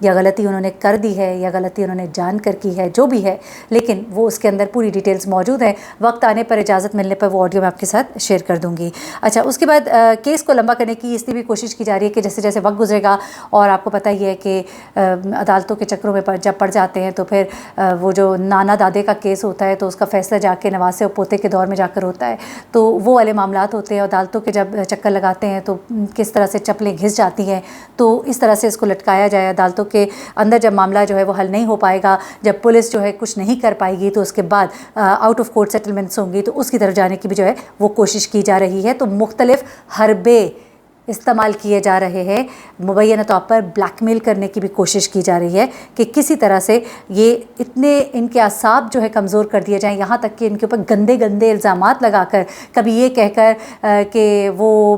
یا غلطی انہوں نے کر دی ہے یا غلطی انہوں نے جان کر کی ہے، جو بھی ہے، لیکن وہ اس کے اندر پوری ڈیٹیلز موجود ہیں. وقت آنے پر، اجازت ملنے پر وہ آڈیو میں آپ کے ساتھ شیئر کر دوں گی. اچھا، اس کے بعد کیس کو لمبا کرنے کی اس لیے بھی کوشش کی جا رہی ہے کہ جیسے جیسے وقت گزرے گا، اور آپ کو پتہ ہی ہے کہ عدالتوں کے چکروں میں جب پڑ جاتے ہیں تو پھر وہ جو نانا دادے کا کیس ہوتا ہے تو اس کا فیصلہ جا کے نواسے اور پوتے کے دور میں جا کر ہوتا ہے، تو وہ والے معاملات ہوتے ہیں. عدالتوں کے جب چکر لگاتے ہیں تو کس طرح سے چپلیں گھس جاتی ہیں، تو اس طرح سے اس کو لٹکایا جائے. عدالتوں کے اندر جب معاملہ جو ہے وہ حل نہیں ہو پائے گا، جب پولیس جو ہے کچھ نہیں کر پائے گی، تو اس کے بعد آؤٹ آف کورٹ سیٹلمنٹس ہوں گی، تو اس کی طرف جانے کی بھی جو ہے وہ کوشش کی جا رہی ہے. تو مختلف حربے استعمال کیے جا رہے ہیں، مبینہ طور پر بلیک میل کرنے کی بھی کوشش کی جا رہی ہے کہ کسی طرح سے یہ اتنے ان کے اعصاب جو ہے کمزور کر دیے جائیں، یہاں تک کہ ان کے اوپر گندے گندے الزامات لگا کر، کبھی یہ کہہ کر کہ وہ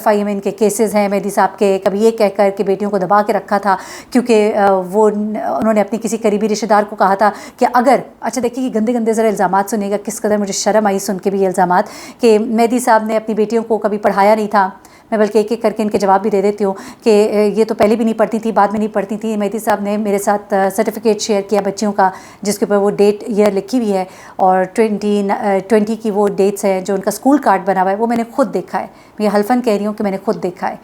FIM ان کے کیسز ہیں مہدی صاحب کے، کبھی یہ کہہ کر کہ بیٹیوں کو دبا کے رکھا تھا کیونکہ وہ انہوں نے اپنی کسی قریبی رشتہ دار کو کہا تھا کہ اگر، اچھا دیکھیے یہ گندے گندے ذرا الزامات سنیے گا، کس قدر مجھے شرم آئی سن کے بھی یہ الزامات کہ مہدی صاحب نے اپنی بیٹیوں کو کبھی پڑھایا نہیں تھا. میں بلکہ ایک ایک کر کے ان کے جواب بھی دے دیتی ہوں کہ یہ تو پہلے بھی نہیں پڑھتی تھی، بعد میں نہیں پڑھتی تھی. مہدی صاحب نے میرے ساتھ سرٹیفکیٹ شیئر کیا بچیوں کا، جس کے اوپر وہ ڈیٹ ایئر لکھی ہوئی ہے، اور 20 کی وہ ڈیٹس ہیں جو ان کا اسکول کارڈ بنا ہوا ہے، وہ میں نے خود دیکھا ہے. میں یہ حلفاً کہہ رہی ہوں کہ میں نے خود دیکھا ہے.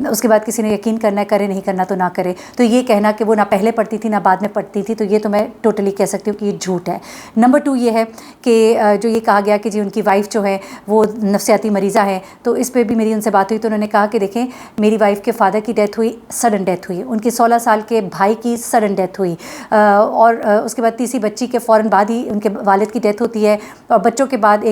اس کے بعد کسی نے یقین کرنا ہے کرے، نہیں کرنا تو نہ کرے. تو یہ کہنا کہ وہ نہ پہلے پڑھتی تھی نہ بعد میں پڑھتی تھی، تو یہ تو میں ٹوٹلی کہہ سکتی ہوں کہ یہ جھوٹ ہے. نمبر 2 یہ ہے کہ جو یہ کہا گیا کہ جی ان کی وائف جو ہے وہ نفسیاتی مریضہ ہے، تو اس پہ بھی میری ان سے بات ہوئی تو انہوں نے کہا کہ دیکھیں میری وائف کے فادر کی ڈیتھ ہوئی، سڈن ڈیتھ ہوئی، ان کی 16 سال کے بھائی کی سڈن ڈیتھ ہوئی، اور اس کے بعد تیسری بچی کے فوراً بعد ہی ان کے والد کی ڈیتھ ہوتی ہے. اور بچوں کے بعد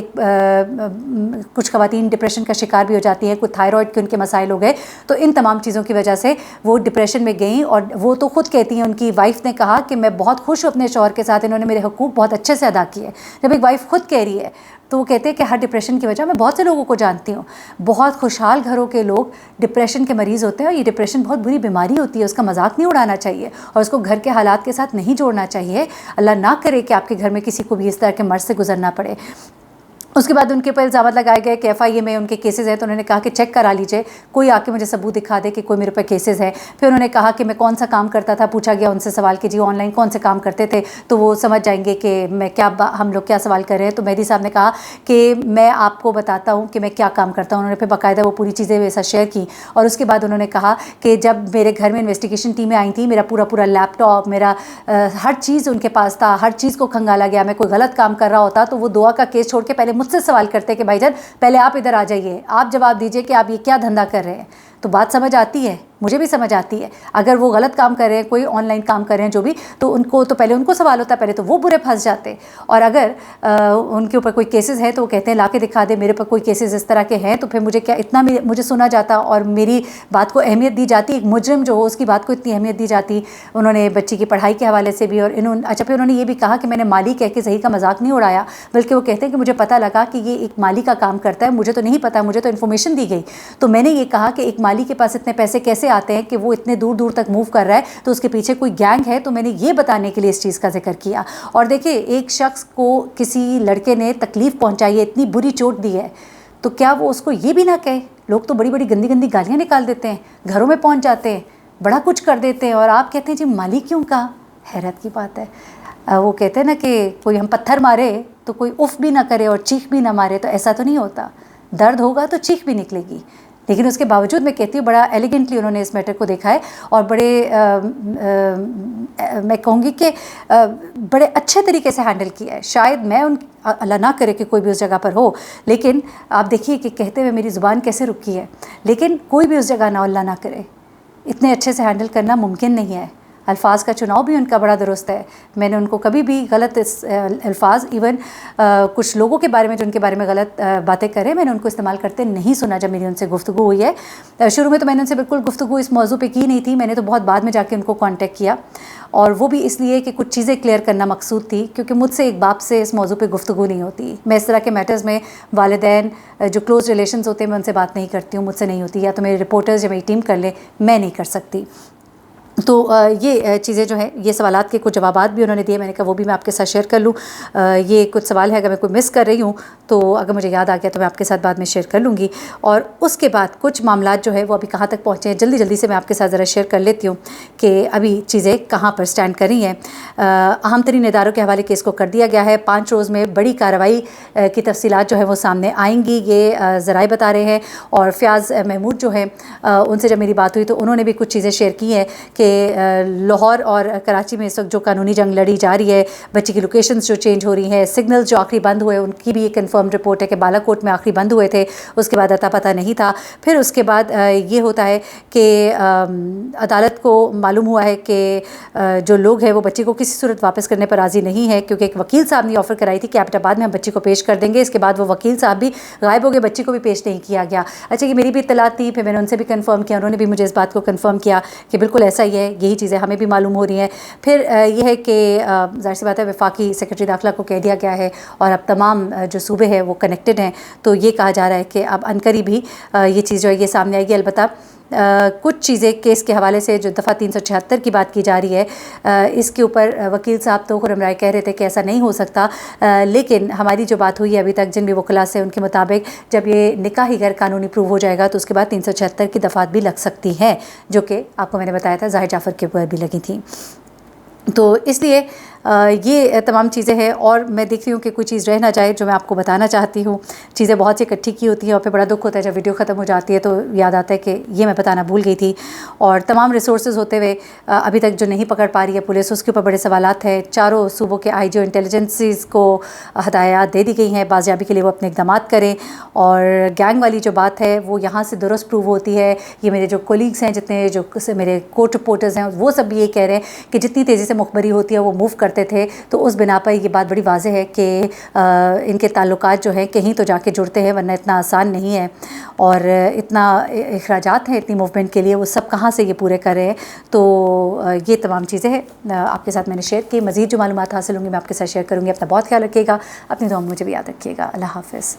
کچھ خواتین ڈپریشن کا شکار بھی ہو جاتی ہیں، کچھ تھائرائڈ کے ان کے مسائل ہو گئے. تو ان تمام چیزوں کی وجہ سے وہ ڈپریشن میں گئیں، اور وہ تو خود کہتی ہیں، ان کی وائف نے کہا کہ میں بہت خوش ہوں اپنے شوہر کے ساتھ، انہوں نے میرے حقوق بہت اچھے سے ادا کیے. جب ایک وائف خود کہہ رہی ہے تو وہ کہتے ہیں کہ ہر ڈپریشن کی وجہ، میں بہت سے لوگوں کو جانتی ہوں، بہت خوشحال گھروں کے لوگ ڈپریشن کے مریض ہوتے ہیں، اور یہ ڈپریشن بہت بری بیماری ہوتی ہے، اس کا مذاق نہیں اڑانا چاہیے اور اس کو گھر کے حالات کے ساتھ نہیں جوڑنا چاہیے. اللہ نہ کرے کہ آپ کے گھر میں کسی کو بھی اس طرح کے مرض سے گزرنا پڑے. اس کے بعد ان کے اوپر الزامات لگائے گئے کہ FIA میں ان کے کیسز ہیں، تو انہوں نے کہا کہ چیک کرا لیجئے، کوئی آ کے مجھے ثبوت دکھا دے کہ کوئی میرے اوپر کیسز ہے. پھر انہوں نے کہا کہ میں کون سا کام کرتا تھا، پوچھا گیا ان سے سوال کہ جی آن لائن کون سے کام کرتے تھے، تو وہ سمجھ جائیں گے کہ میں کیا ہم لوگ کیا سوال کر رہے ہیں. تو مہدی صاحب نے کہا کہ میں آپ کو بتاتا ہوں کہ میں کیا کام کرتا ہوں. انہوں نے پھر باقاعدہ وہ پوری چیزیں میرے ساتھ شیئر کی، اور اس کے بعد انہوں نے کہا کہ جب میرے گھر میں انویسٹیگیشن ٹیمیں آئی تھیں، میرا پورا لیپ ٹاپ، میرا ہر چیز ان کے پاس تھا، ہر چیز کو کھنگالا گیا. میں کوئی غلط کام کر رہا ہوتا تو وہ دعا کا کیس چھوڑ کے پہلے مجھ سے سوال کرتے کہ بھائی جان پہلے آپ ادھر آ جائیے، آپ جواب دیجئے کہ آپ یہ کیا دھندا کر رہے ہیں. تو بات سمجھ آتی ہے، مجھے بھی سمجھ آتی ہے. اگر وہ غلط کام کر رہے ہیں، کوئی آن لائن کام کر رہے ہیں جو بھی، تو ان کو تو پہلے ان کو سوال ہوتا ہے، پہلے تو وہ برے پھنس جاتے. اور اگر ان کے اوپر کوئی کیسز ہے تو وہ کہتے ہیں لا کے دکھا دے، میرے اوپر کوئی کیسز اس طرح کے ہیں، تو پھر مجھے کیا اتنا مجھے سنا جاتا اور میری بات کو اہمیت دی جاتی. ایک مجرم جو ہو اس کی بات کو اتنی اہمیت دی جاتی. انہوں نے بچی کی پڑھائی کے حوالے سے بھی، اور اچھا پھر انہوں نے یہ بھی کہا کہ میں نے مالی کہہ کے صحیح کا مذاق نہیں اڑایا، بلکہ وہ کہتے ہیں کہ مجھے پتہ لگا کہ یہ ایک مالی کا کام کرتا ہے، مجھے تو نہیں پتہ، مجھے تو انفارمیشن دی گئی. تو میں نے یہ کہا کہ ایک مالی کے پاس اتنے پیسے کیسے آتے ہیں کہ وہ اتنے دور دور تک موو کر رہا ہے، تو اس کے پیچھے کوئی گینگ ہے. تو میں نے یہ بتانے کے لیے اس چیز کا ذکر کیا. اور دیکھیں ایک شخص کو کسی لڑکے نے تکلیف پہنچائی ہے، اتنی بری چوٹ دی ہے، تو کیا وہ اس کو یہ بھی نہ کہے؟ لوگ تو بڑی بڑی گندی گندی گالیاں نکال دیتے ہیں، گھروں میں پہنچ جاتے ہیں، بڑا کچھ کر دیتے ہیں، اور آپ کہتے ہیں جی مالی کیوں کہا؟ حیرت کی بات ہے. وہ کہتے ہیں نا کہ کوئی ہم پتھر مارے تو کوئی اف بھی نہ کرے اور چیخ بھی نہ مارے، تو ایسا تو نہیں ہوتا. درد ہوگا تو چیخ بھی نکلے گی. لیکن اس کے باوجود میں کہتی ہوں بڑا ایلیگنٹلی انہوں نے اس میٹر کو دیکھا ہے، اور بڑے میں کہوں گی کہ بڑے اچھے طریقے سے ہینڈل کیا ہے. شاید میں اللہ نہ کرے کہ کوئی بھی اس جگہ پر ہو، لیکن آپ دیکھیے کہ کہتے ہوئے میری زبان کیسے رکی ہے. لیکن کوئی بھی اس جگہ نہ، اللہ نہ کرے، اتنے اچھے سے ہینڈل کرنا ممکن نہیں ہے. الفاظ کا چناؤ بھی ان کا بڑا درست ہے. میں نے ان کو کبھی بھی غلط الفاظ، ایون کچھ لوگوں کے بارے میں جو ان کے بارے میں غلط باتیں کریں، میں نے ان کو استعمال کرتے نہیں سنا جب میری ان سے گفتگو ہوئی ہے. شروع میں تو میں نے ان سے بالکل گفتگو اس موضوع پہ کی نہیں تھی، میں نے تو بہت بعد میں جا کے ان کو کانٹیکٹ کیا، اور وہ بھی اس لیے کہ کچھ چیزیں کلیئر کرنا مقصود تھی، کیونکہ مجھ سے ایک باپ سے اس موضوع پہ گفتگو نہیں ہوتی. میں اس طرح کے میٹرز میں والدین جو کلوز ریلیشنز ہوتے ہیں میں ان سے بات نہیں کرتی ہوں، مجھ سے نہیں ہوتی، یا تو میرے رپورٹرز یا میری ٹیم کر لے، میں نہیں کر سکتی. تو یہ چیزیں جو ہیں، یہ سوالات کے کچھ جوابات بھی انہوں نے دیے، میں نے کہا وہ بھی میں آپ کے ساتھ شیئر کر لوں. یہ کچھ سوال ہے، اگر میں کوئی مس کر رہی ہوں تو اگر مجھے یاد آ گیا تو میں آپ کے ساتھ بعد میں شیئر کر لوں گی. اور اس کے بعد کچھ معاملات جو ہے وہ ابھی کہاں تک پہنچے ہیں، جلدی سے میں آپ کے ساتھ ذرا شیئر کر لیتی ہوں کہ ابھی چیزیں کہاں پر سٹینڈ کر رہی ہیں. اہم ترین اداروں کے حوالے کیس کو کر دیا گیا ہے. 5 روز میں بڑی کارروائی کی تفصیلات جو ہے وہ سامنے آئیں گی، یہ ذرائع بتا رہے ہیں. اور فیاض محمود جو ہیں، ان سے جب میری بات ہوئی تو انہوں نے بھی کچھ چیزیں شیئر کی ہیں کہ لاہور اور کراچی میں اس وقت جو قانونی جنگ لڑی جا رہی ہے، بچی کی لوکیشنز جو چینج ہو رہی ہیں، سگنلز جو آخری بند ہوئے ان کی بھی ایک کنفرم رپورٹ ہے کہ بالا کوٹ میں آخری بند ہوئے تھے، اس کے بعد اتا پتہ نہیں تھا. پھر اس کے بعد یہ ہوتا ہے کہ عدالت کو معلوم ہوا ہے کہ جو لوگ ہیں وہ بچی کو کسی صورت واپس کرنے پر راضی نہیں ہے، کیونکہ ایک وکیل صاحب نے آفر کرائی تھی کہ ایبٹ آباد میں ہم بچی کو پیش کر دیں گے. اس کے بعد وہ وکیل صاحب بھی غائب ہو گئے، بچی کو بھی پیش نہیں کیا گیا. اچھا، یہ میری بھی اطلاع تھی، پھر میں نے ان سے بھی کنفرم کیا، انہوں نے بھی مجھے اس بات کو کنفرم کیا کہ بالکل ایسا ہی ہے، یہی چیزیں ہمیں بھی معلوم ہو رہی ہیں. پھر یہ ہے کہ ظاہر سی بات ہے وفاقی سیکرٹری داخلہ کو کہہ دیا گیا ہے اور اب تمام جو صوبے ہیں وہ کنیکٹڈ ہیں، تو یہ کہا جا رہا ہے کہ اب عنقریب ہی یہ چیز جو ہے یہ سامنے آئے گی. البتہ کچھ چیزیں کیس کے حوالے سے جو دفعہ 376 کی بات کی جا رہی ہے، اس کے اوپر وکیل صاحب تو خرم رائے کہہ رہے تھے کہ ایسا نہیں ہو سکتا، لیکن ہماری جو بات ہوئی ہے ابھی تک جن بھی وکلاء سے، ان کے مطابق جب یہ نکاح ہی غیر قانونی پروو ہو جائے گا تو اس کے بعد 376 کی دفعات بھی لگ سکتی ہیں، جو کہ آپ کو میں نے بتایا تھا ظاہر جعفر کے اوپر بھی لگی تھیں. تو اس لیے یہ تمام چیزیں ہیں. اور میں دیکھ رہی ہوں کہ کوئی چیز رہ نہ جائے جو میں آپ کو بتانا چاہتی ہوں. چیزیں بہت سی اکٹھی کی ہوتی ہیں اور پھر بڑا دکھ ہوتا ہے جب ویڈیو ختم ہو جاتی ہے تو یاد آتا ہے کہ یہ میں بتانا بھول گئی تھی. اور تمام ریسورسز ہوتے ہوئے ابھی تک جو نہیں پکڑ پا رہی ہے پولیس، اس کے اوپر بڑے سوالات ہیں. چاروں صوبوں کے آئی جی انٹیلیجنسز کو ہدایات دے دی گئی ہیں بازیابی کے لیے وہ اپنے اقدامات کریں. اور گینگ والی جو بات ہے وہ یہاں سے درست پروو ہوتی ہے. یہ میرے جو کولیگز ہیں، جتنے جو میرے کورٹ رپورٹرز ہیں، وہ سب بھی یہ کہہ رہے ہیں کہ جتنی تیزی سے مخبری ہوتی ہے وہ موو کرتے تھے، تو اس بنا پر یہ بات بڑی واضح ہے کہ ان کے تعلقات جو ہیں کہیں تو جا کے جڑتے ہیں، ورنہ اتنا آسان نہیں ہے. اور اتنا اخراجات ہیں اتنی موومنٹ کے لیے، وہ سب کہاں سے یہ پورے کر رہے ہیں. تو یہ تمام چیزیں ہیں آپ کے ساتھ میں نے شیئر کی. مزید جو معلومات حاصل ہوں گی میں آپ کے ساتھ شیئر کروں گی. اپنا بہت خیال رکھیے گا، اپنی دعاؤں میں مجھے بھی یاد رکھیے گا. اللہ حافظ.